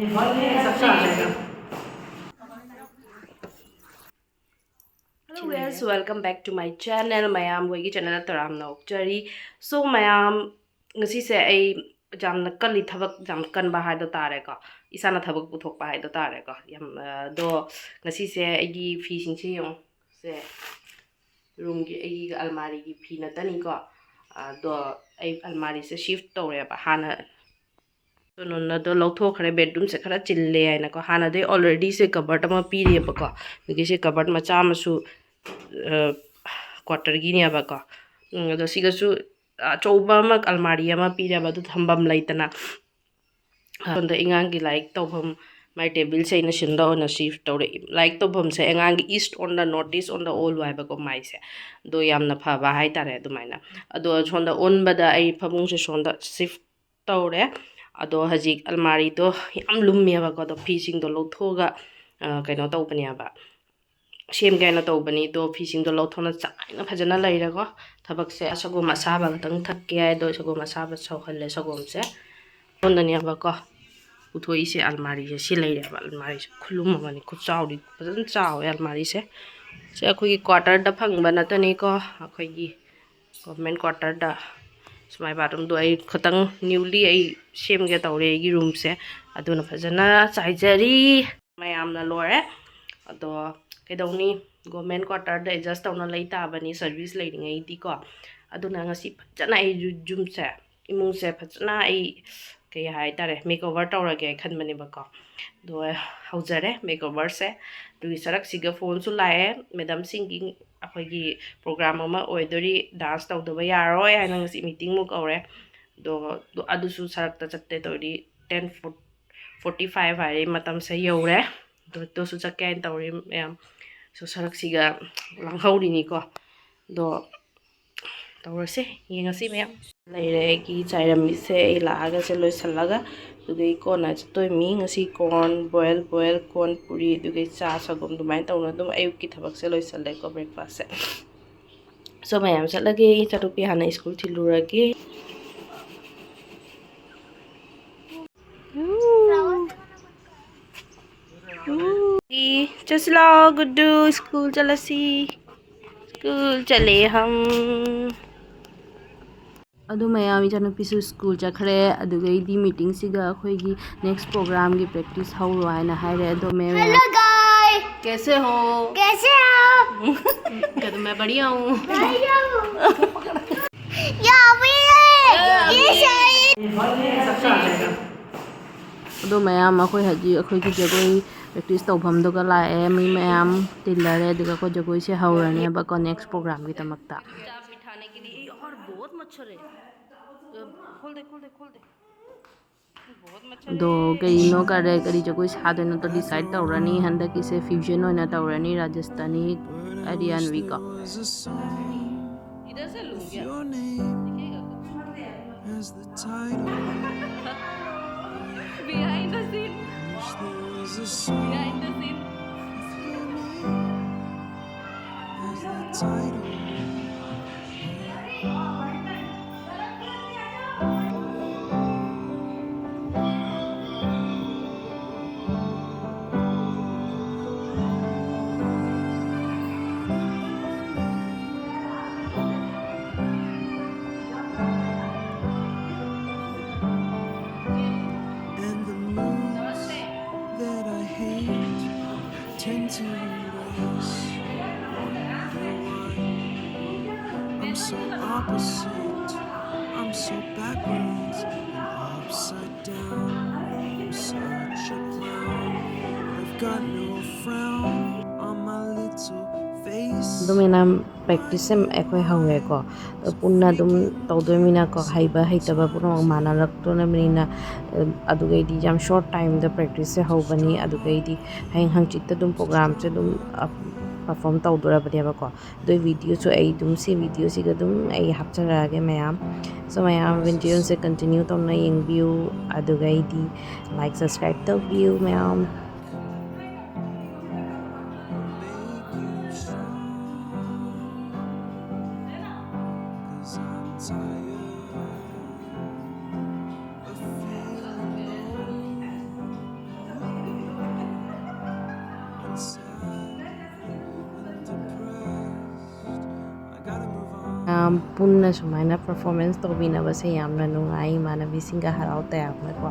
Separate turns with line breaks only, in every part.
Hello guys, welcome back to my channel. Mayam wegi channel taram na okchari. So mayam ngasi se ai jamna kali thabak jam kan ba hai do tare ka. Isana thabak puthok pa hai do tare ka. Yam do ngasi se agi fi sing se yong se room gi agi almari gi fi na tani ko. Do ai almari se shift tore ba hana nonna do lawthokre bedroom se khara chille ai na ko hana de already se cupboard ma piri ba ko. Ngi se cupboard ma cha ma su quarter gi ne ba ko. Do siga su chouba ma almari ma piri ba du thambam laitana. Sonda ingang gi like tawbam my table se na shinda on a shift tawre like tawbam se ingang gi east on the northeast on the all wai ba ko mai se do yamna pha ba hai tare du maina ado sonda on ba da ai phabung se sonda shift tawre ado hajik almari do yam lummi ba ko do fishing do lothoga kaino tawbani ba same gaina tawbani do fishing do lothona chaina phajana laira ko thabak se asagom asaba tang thakke ai do sagom asaba chawhalle sagom se ondani ba ko uthoi se almari se leire ba almari se khulum mani khu chawri fajan chaw almari se akhoi quarter da phangba na tani ko akhoi gi government quarter da smai bathroom do ai khatang newly ai sem ge tawre gi room se aduna fajana chaijari mayamna lore ado kedawni government quarter da adjust tawna leita bani service leiringai di ko aduna ngasi fajana ai room se imung se fajana ai kay hai tare makeover tawrage khanbani ba ko do haujare makeover se du sarak siga phone su lae madam singing akhoi gi program ama oidori dance tawdaba yaroi haina ngasi meeting muk aure do adu su sarak ta chatte tori 10:45 hai matam se yore do su chakke tawri yam so sarak siga langhauri ni ko do tawrase yengasi meyam leire ki chairam se ilaga se loisalaga dugai kona chtoy mi ngasi corn boil corn puri dugai cha sagom dumai tawna dum ayuk ki thabak se loisale ko breakfast se so mayam salage charupi hana school thilurage चलो Guddu school चलसी school चले हम अदु मयाम इचानुपीसु school चखरे अदुगैदी meeting सिगा अखोइगी next programme की practice हौरो हाइना हाइरे अदो मैं hello guys कैसे हो कहते मैं बढ़िया हूँ अदो मयाम अखोइ हजी अखोइगी जगोई प्रैक्टिस तौफम दुगा लाए मी मयाम तिल्लरे दुगा को जगोई से हौरने बको नेक्स्ट प्रोग्राम की तमकता बिठाने के लिए और बहुत मच्छर है खोल दे दो कहीं करे करी जगोई साधन तो डिसाइड तौरनी हंदा किसे फ्यूजन होना तौरनी राजस्थानी हरियाणवी का इधर से लूं क्या behind the scene
tend to embrace. Wonder why I'm so opposite. I'm so backwards and upside down. I'm such a clown. I've got no frown on my little face.
dumina practice em ekoi hawe ko punna dum tawdomina ko haiba haitaba puno mana rakto na mina adugai di jam short time the practice se hobani adugai di hang hangchit dum program se dum perform tawdora bani ba ko do video so ai dum se video si ga dum ai hapchara ge mayam so mayam video se continue to na yeng view adugai di like subscribe to view mayam ꯃꯌꯥꯝ ꯄꯨꯟꯅ ꯁꯨꯃꯥꯏꯅ performance ꯇꯧꯕꯤꯅꯕꯁꯦ ꯌꯥꯝꯅ ꯅꯨꯡꯉꯥꯏ ꯏꯃꯥꯟꯅꯕꯤꯁꯤꯡꯒ ꯍꯔꯥꯎ ꯇꯌꯥꯝꯅꯀꯣ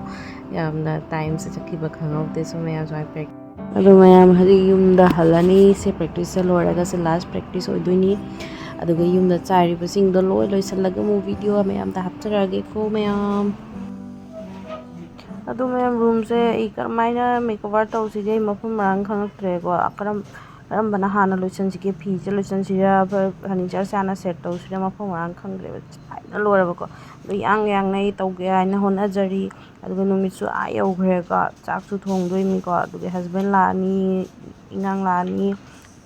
ꯌꯥꯝꯅ ꯇꯥꯏꯝꯁꯦ ꯆꯠꯈꯤꯕ ꯈꯪꯍꯧꯗꯦ ꯁꯣ ꯃꯌꯥꯝ ꯁꯨꯃꯥꯏꯅ ꯑꯗꯣ ꯃꯌꯥꯝ ꯍꯧꯖꯤꯛ ꯌꯨꯝꯗ ꯍꯜꯂꯅꯤ ꯁꯦ ꯄ꯭ꯔꯦꯛꯇꯤꯁꯁꯦ ꯂꯣꯏꯔꯒ ꯁꯦ ꯂꯥꯁ ꯄ꯭ꯔꯦꯛꯇꯤꯁ ꯑꯣꯏꯗꯣꯏꯅꯤ ꯑꯗꯨꯒ ꯌꯨꯝꯗ ꯆꯥꯏꯔꯤꯕꯁꯤꯡꯗꯣ ꯂꯣꯏꯁꯤꯜꯂꯒ ꯑꯃꯨꯛ ꯚꯤꯗꯤꯑꯣ ꯃꯌꯥꯝꯗ ꯍꯥꯞꯆꯔꯛꯑꯒꯦꯀꯣ ꯃꯌꯥꯝ ꯑꯗꯣ ꯃꯌꯥꯝ ꯔꯨꯝꯁꯦ ꯑꯩ ꯀꯔꯝꯃꯥꯏꯅ ꯃꯦꯀꯑꯣꯚꯔ ꯇꯧꯁꯤꯒꯦ ꯑꯩ ꯃꯐꯝ ꯃꯔꯥꯡ ꯈꯪꯉꯛꯇ꯭ꯔꯦꯀꯣ ꯀꯔꯝꯕꯅ ꯍꯥꯟꯅ ꯂꯣꯏꯁꯤꯟꯁꯤꯒꯦ ꯐꯤꯁꯦ ꯂꯣꯏꯁꯤꯟꯁꯤꯔꯥ ꯐꯔꯅꯤꯆꯔꯁꯦ ꯍꯥꯟꯅ ꯁꯦꯠ ꯇꯧꯁꯤꯔꯥ ꯃꯐꯝ ꯃꯔꯥꯡ ꯈꯪꯗ꯭ꯔꯦꯕ ꯐꯥꯏꯅ ꯂꯣꯏꯔꯕꯀꯣ ꯑꯗꯣ ꯌꯥꯡꯅ ꯑꯩ ꯇꯧꯒꯦ ꯍꯥꯏꯅ ꯍꯣꯠꯅꯖꯔꯤ ꯑꯗꯨꯒ ꯅꯨꯃꯤꯠꯁꯨ ꯌꯧꯈ꯭ꯔꯦꯀꯣ ꯆꯥꯛꯁꯨ ꯊꯣꯡꯗꯣꯏꯅꯤꯀꯣ ꯑꯗꯨꯒ ꯍꯁꯕꯦꯟ ꯂꯥꯛꯑꯅꯤ ꯏꯉꯥꯡ ꯂꯥꯛꯑꯅꯤ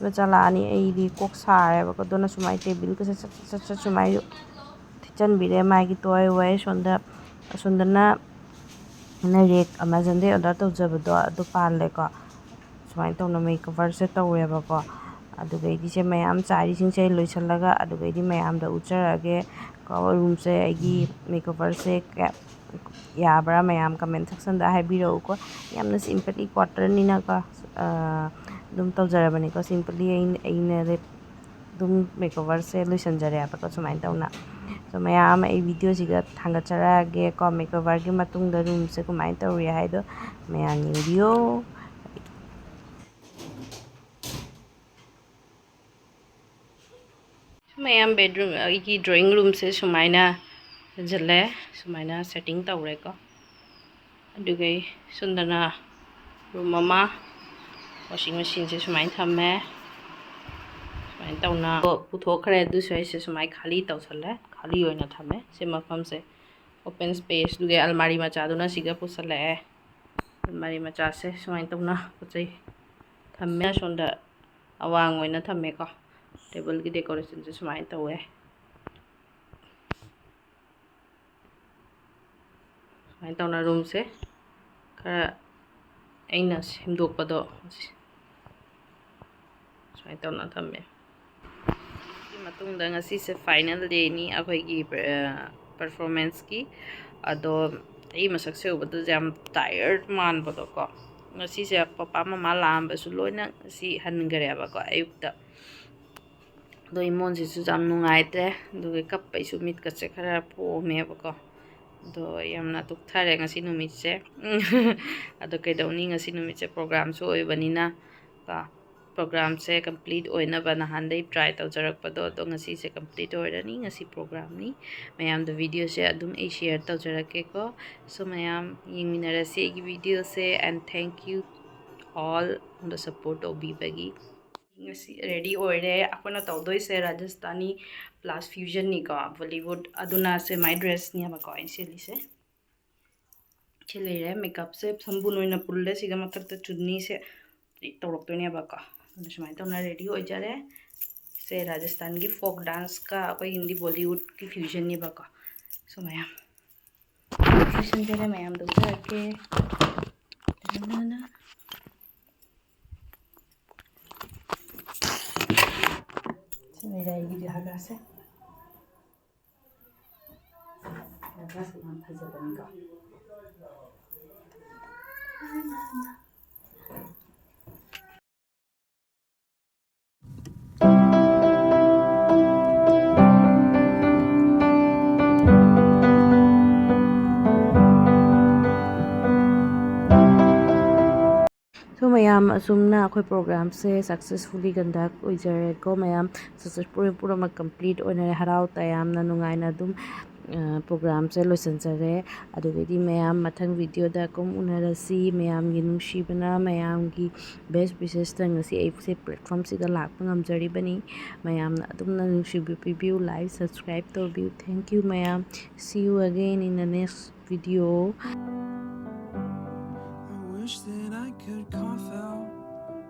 ꯃꯆꯥ ꯂꯥꯛꯑꯅꯤ ꯑꯩꯗꯤ ꯀꯣꯛ ꯁꯥꯔꯦꯕꯀꯣ ꯑꯗꯨꯅ ꯁꯨꯃꯥꯏꯅ ꯇꯦꯕꯤꯜꯒꯁꯦ ꯁꯠ ꯁꯨꯃꯥꯏꯅ ꯊꯤꯠꯆꯟꯕꯤꯔꯦ ꯃꯥꯒꯤ ꯇꯣꯏ ꯋꯥꯏ ꯑꯁꯣꯝꯗꯅ ꯑꯩꯅ ꯔꯦꯛ ꯑꯦꯃꯥꯖꯣꯟꯗꯩ ꯑꯣꯔꯗꯔ ꯇꯧꯖꯕꯗꯣ ꯑꯗꯨ ꯄꯥꯜꯂꯦꯀꯣ ꯁꯨꯃꯥꯏꯅ ꯇꯧꯅ ꯃꯦꯀꯑꯣꯚꯔꯁꯦ ꯇꯧꯔꯦꯕꯀꯣ ꯑꯗꯨꯒꯩꯗꯤꯁꯦ ꯃꯌꯥꯝ ꯆꯥꯏꯔꯤꯁꯤꯡꯁꯦ ꯂꯣꯏꯁꯤꯜꯂꯒ ꯑꯗꯨꯒꯩꯗꯤ ꯃꯌꯥꯝꯗ ꯎꯠꯆꯔꯛꯑꯒꯦ ꯔꯨꯝꯁꯦ ꯑꯩꯒꯤ ꯃꯦꯀꯑꯣꯚꯔꯁꯦ ꯌꯥꯕ꯭ꯔꯥ ꯃꯌꯥꯝ ꯀꯃꯦꯟ ꯁꯦꯛꯁꯟꯗ ꯍꯥꯏꯕꯤꯔꯛꯎꯀꯣ ꯌꯥꯝꯅ ꯁꯤꯝꯄꯂꯤ ꯀ꯭ꯋꯥꯇꯔꯅꯤꯅꯀꯣ ꯑꯗꯨꯝ ꯇꯧꯖꯔꯕꯅꯤꯀꯣ ꯁꯤꯝꯄꯂꯤ ꯑꯩꯅ ꯑꯗꯨꯝ ꯃꯦꯀꯑꯣꯚꯔꯁꯦ ꯂꯣꯏꯁꯤꯟꯖꯔꯦꯕꯀꯣ ꯁꯨꯃꯥꯏꯅ ꯇꯧꯅ ꯁꯣ ꯃꯌꯥꯝ ꯑꯩ ꯚꯤꯗꯤꯑꯣꯁꯤꯒ ꯊꯥꯡꯒꯠꯆꯔꯛꯑꯒꯦꯀꯣ ꯃꯦꯀꯑꯣꯚꯔꯒꯤ ꯃꯇꯨꯡꯗ ꯔꯨꯝꯁꯦ ꯀꯃꯥꯏꯅ ꯇꯧꯔꯤ ꯍꯥꯏꯗꯣ ꯃꯌꯥꯝ ꯌꯦꯡꯕꯤꯌꯣ ꯃꯌꯥꯝ ꯕꯦꯗꯔꯨꯝ ꯑꯩꯒꯤ ꯗ꯭ꯔꯣꯌꯤꯡ ꯔꯨꯝꯁꯦ ꯁꯨꯃꯥꯏꯅ ꯐꯖꯜꯂꯦ ꯁꯨꯃꯥꯏꯅ ꯁꯦꯠꯇꯤꯡ ꯇꯧꯔꯦꯀꯣ ꯑꯗꯨꯒ ꯁꯣꯝꯗꯅ ꯔꯨꯝ ꯑꯃ ꯋꯥꯁꯤꯡ ꯃꯦꯆꯤꯟꯁꯦ ꯁꯨꯃꯥꯏꯅ ꯊꯝꯃꯦ ꯁꯨꯃꯥꯏꯅ ꯇꯧꯅ ꯄꯨꯊꯣꯛꯈ꯭ꯔꯦ ꯑꯗꯨꯁꯨ ꯑꯩꯁꯦ ꯁꯨꯃꯥꯏꯅ ꯈꯥꯂꯤ ꯇꯧꯁꯜꯂꯦ ꯈꯥꯂꯤ ꯑꯣꯏꯅ ꯊꯝꯃꯦ ꯁꯤ ꯃꯐꯝꯁꯦ ꯑꯣꯄꯦꯟ ꯁ꯭ꯄꯦꯁ ꯑꯗꯨꯒ ꯑꯜꯃꯥꯔꯤ ꯃꯆꯥꯗꯨꯅ ꯁꯤꯒ ꯄꯨꯁꯜꯂꯛꯑꯦ ꯑꯜꯃꯥꯔꯤ ꯃꯆꯥꯁꯦ ꯁꯨꯃꯥꯏꯅ ꯇꯧꯅ ꯄꯣꯠ ꯆꯩ ꯊꯝꯃꯦ ꯁꯣꯝꯗ ꯑꯋꯥꯡ ꯑꯣꯏꯅ ꯊꯝꯃꯦꯀꯣ ꯇꯦꯕꯜꯒꯤ ꯗꯦꯀꯣꯔꯦꯁꯟꯁꯦ ꯁꯨꯃꯥꯏꯅ ꯇꯧꯋꯦ ꯁꯨꯃꯥꯏꯅ ꯇꯧꯅ ꯔꯨꯝꯁꯦ ꯈꯔ ꯑꯩꯅ ꯁꯦꯝꯗꯣꯛꯄꯗꯣ ꯁꯨꯃꯥꯏꯅ ꯇꯧꯅ ꯊꯝꯃꯦ ꯁꯤ ꯃꯇꯨꯡꯗ ꯉꯁꯤꯁꯦ ꯐꯥꯏꯅꯦꯜ ꯗꯦꯅꯤ ꯑꯩꯈꯣꯏꯒꯤ ꯄꯔꯐꯣꯔꯃꯦꯟꯁꯀꯤ ꯑꯗꯣ ꯑꯩ ꯃꯁꯛꯁꯦ ꯎꯕꯗꯁꯨ ꯌꯥꯝ ꯇꯥꯏꯌꯔꯠ ꯃꯥꯟꯕꯗꯣꯀꯣ ꯉꯁꯤꯁꯦ ꯄꯄꯥ ꯃꯃꯥ ꯂꯥꯛꯑꯝꯕꯁꯨ ꯂꯣꯏꯅꯉꯁꯤ ꯍꯟꯈꯔꯦꯕꯀꯣ ꯑꯌꯨꯛꯇ ꯑꯗꯣ ꯏꯃꯣꯟꯁꯤꯁꯨ ꯌꯥꯝ ꯅꯨꯡꯉꯥꯏꯇ꯭ꯔꯦ ꯑꯗꯨꯒ ꯀꯞꯄꯩꯁꯨ ꯃꯤꯠꯀꯠꯁꯦ ꯈꯔ ꯄꯣꯝꯃꯦꯕꯀꯣ ꯑꯗꯣ ꯌꯥꯝꯅ ꯇꯨꯛꯊꯔꯦ ꯉꯁꯤ ꯅꯨꯃꯤꯠꯁꯦ ꯑꯗꯣ ꯀꯩꯗꯧꯅꯤ ꯉꯁꯤ ꯅꯨꯃꯤꯠꯁꯦ ꯄ꯭ꯔꯣꯒ꯭ꯔꯥꯝꯁꯨ ꯑꯣꯏꯕꯅꯤꯅ ꯀꯣ ꯄ꯭ꯔꯣꯒ꯭ꯔꯥꯝꯁꯦ ꯀꯝꯄ꯭ꯂꯤꯠ ꯑꯣꯏꯅꯕ ꯅꯍꯥꯟꯗꯩ ꯇ꯭ꯔꯥꯏ ꯇꯧꯖꯔꯛꯄꯗꯣ ꯑꯗꯣ ꯉꯁꯤꯁꯦ ꯀꯝꯄ꯭ꯂꯤꯠ ꯑꯣꯏꯔꯅꯤ ꯉꯁꯤ ꯄ꯭ꯔꯣꯒ꯭ꯔꯥꯝꯅꯤ ꯃꯌꯥꯝꯗ ꯚꯤꯗꯤꯑꯣꯁꯦ ꯑꯗꯨꯝ ꯑꯩ ꯁꯤꯌꯔ ꯇꯧꯖꯔꯛꯀꯦꯀꯣ ꯁꯣ ꯃꯌꯥꯝ ꯌꯦꯡꯃꯤꯟꯅꯔꯁꯤ ꯑꯩꯒꯤ ꯚꯤꯗꯤꯑꯣꯁꯦ ꯑꯦꯟ ꯊꯦꯡꯛ ꯌꯨ ꯑꯣꯜ ꯑꯩꯉꯣꯟꯗ ꯁꯞꯄꯣꯔꯠ ꯇꯧꯕꯤꯕꯒꯤ ꯉꯁꯤ ꯔꯦꯗꯤ ꯑꯣꯏꯔꯦ ꯑꯩꯈꯣꯏꯅ ꯇꯧꯗꯣꯏꯁꯦ ꯔꯥꯖꯁꯊꯥꯅꯤ ꯄ꯭ꯂꯁ ꯐ꯭ꯌꯨꯖꯟꯅꯤꯀꯣ ꯕꯣꯂꯤꯋꯨꯠ ꯑꯗꯨꯅ ꯁꯦ ꯃꯥꯏ ꯗ꯭ꯔꯦꯁꯅꯦꯕꯀꯣ ꯑꯩ ꯁꯦꯠꯂꯤꯁꯦ ꯁꯤ ꯂꯩꯔꯦ ꯃꯦꯀꯞꯁꯦ ꯁꯝꯕꯨꯟ ꯑꯣꯏꯅ ꯄꯨꯜꯂꯦ ꯁꯤꯒ ꯃꯊꯛꯇ ꯆꯨꯟꯅꯤꯁꯦ ꯇꯧꯔꯛꯇꯣꯏꯅꯦꯕꯀꯣ ꯑꯗꯨꯅ ꯁꯨꯃꯥꯏꯅ ꯇꯧꯅ ꯔꯦꯗꯤ ꯑꯣꯏꯖꯔꯦ ꯁꯦ ꯔꯥꯖꯁꯊꯥꯟꯒꯤ ꯐꯣꯛ ꯗꯥꯟꯁꯀ ꯑꯩꯈꯣꯏ ꯍꯤꯟꯗꯤ ꯕꯣꯂꯤꯋꯨꯗꯀꯤ ꯐ꯭ꯌꯨꯖꯟꯅꯦꯕꯀꯣ ꯁꯣ ꯃꯌꯥꯝ ꯂꯣꯏꯁꯤꯟꯖꯔꯦ ꯃꯌꯥꯝꯗ ꯎꯖꯔꯛꯀꯦ ꯁꯤ ꯂꯩꯔꯦ ꯑꯩꯒꯤ ꯖꯒꯥꯁꯦ ꯖꯒꯥꯁꯦ ꯌꯥꯝ ꯐꯖꯕꯅꯤꯀꯣ ꯁꯣ ꯃꯌꯥꯝ ꯑꯁꯨꯝꯅ ꯑꯩꯈꯣꯏ ꯄ꯭ꯔꯣꯒ꯭ꯔꯥꯝꯁꯦ ꯁꯛꯁꯦꯁꯐꯨꯜꯂꯤ ꯀꯟꯗꯛ ꯑꯣꯏꯖꯔꯦꯀꯣ ꯃꯌꯥꯝ ꯁꯛꯁꯦꯁꯐꯨꯜ ꯄꯨꯝꯅꯃꯛ ꯀꯝꯄ꯭ꯂꯤꯠ ꯑꯣꯏꯅꯔꯦ ꯍꯔꯥꯎ ꯇꯌꯥꯝꯅ ꯅꯨꯡꯉꯥꯏꯅ ꯑꯗꯨꯝ ꯄ꯭ꯔꯣꯒ꯭ꯔꯥꯝꯁꯦ ꯂꯣꯏꯁꯤꯟꯖꯔꯦ ꯑꯗꯨꯗꯩꯗꯤ ꯃꯌꯥꯝ ꯃꯊꯪ ꯚꯤꯗꯤꯑꯣꯗ ꯀꯨꯝ ꯎꯅꯔꯁꯤ ꯃꯌꯥꯝꯒꯤ ꯅꯨꯡꯁꯤꯕꯅ ꯃꯌꯥꯝꯒꯤ ꯕꯦꯁ ꯋꯤꯁꯦꯁꯇ ꯉꯁꯤ ꯑꯩꯁꯦ ꯄ꯭ꯂꯦꯠꯐꯣꯝꯁꯤꯗ ꯂꯥꯛꯄ ꯉꯝꯖꯔꯤꯕꯅꯤ ꯃꯌꯥꯝꯅ ꯑꯗꯨꯝꯅ ꯅꯨꯡꯁꯤꯕꯤꯌꯨ ꯂꯥꯏꯛ ꯁꯕꯁꯀ꯭ꯔꯥꯏꯕ ꯇꯧꯕꯤꯌꯨ ꯊꯦꯡꯛ ꯌꯨ ꯃꯌꯥꯝ see you again in the next video
Wish that I could cough out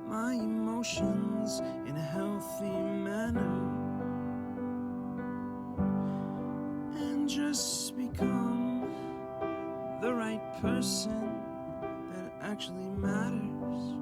my emotions in a healthy manner and just become the right person that actually matters.